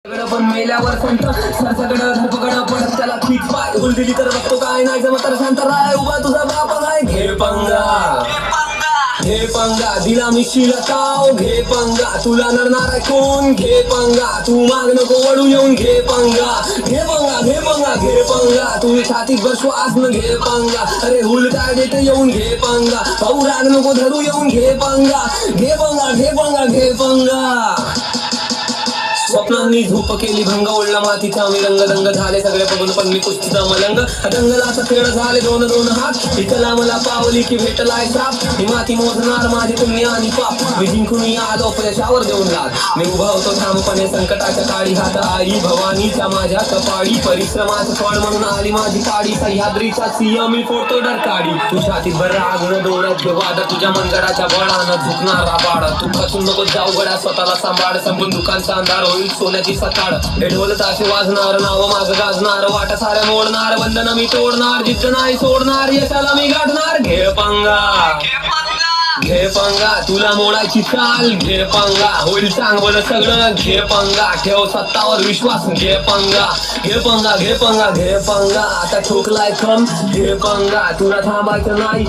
पण मेल्यावर संत सरसगडं धरपगडं पडत त्याला खीच पाय उल दिली तर बघतो काय नाही जमत तर शांत राय उभा तुझा बाप आहे घे पंगा दिला मी शिलकाव घे पंगा तुला नरणार आहे कोण घे पंगा तू माग नको वडू येऊन घे पंगा तुम्ही छातीत बसवास न घे पंगा अरे हुल काय देते येऊन घे पंगा भाऊ राग नको धरू येऊन घे पंगा स्वप्नांनी झोप केली भंग ओढला मातीचा मी रंग झाले सगळे बघून पण मी कुस्तीचा मलंग दंगलाचा खेळ झाले दोन हात इकला मला पावली की भेटलाय साप ही माती मोजणार माझे तुम्ही आणि पाप मी जिंकून आलो अपयशावर देऊन लाग मी उभा होतो ठामपणे संकटाच्या काळी हात आई भवानीच्या माझ्या कपाळी परिश्रमाचं फळ म्हणून आली माझी पाडी सह्याद्रीचा सिंह मी फोडतो डरकाळी तू छातीत भर आगून डोळ्यात वाद तुझ्या मनगडाच्या बळानं झुकणार आबाड तू खचून नको जाऊ गड्या स्वतःला सांभाळ संपून दुकानचा अंधार होईल सोन्याची सकाळ हे ढोल ताशे वाजणार नाव माझं गाजणार वाट साऱ्या मोडणार बंधन मी तोडणार जिद्द नाही सोडणार यशाला मी गाठणार घे पंगा तुला मोडायची चाल घे पंगा होईल चांगलं सगळं घे पंगा ठेव सत्तावर विश्वास घे पंगा आता ठोकलाय खम घे पंगा तुला थांबायचं नाही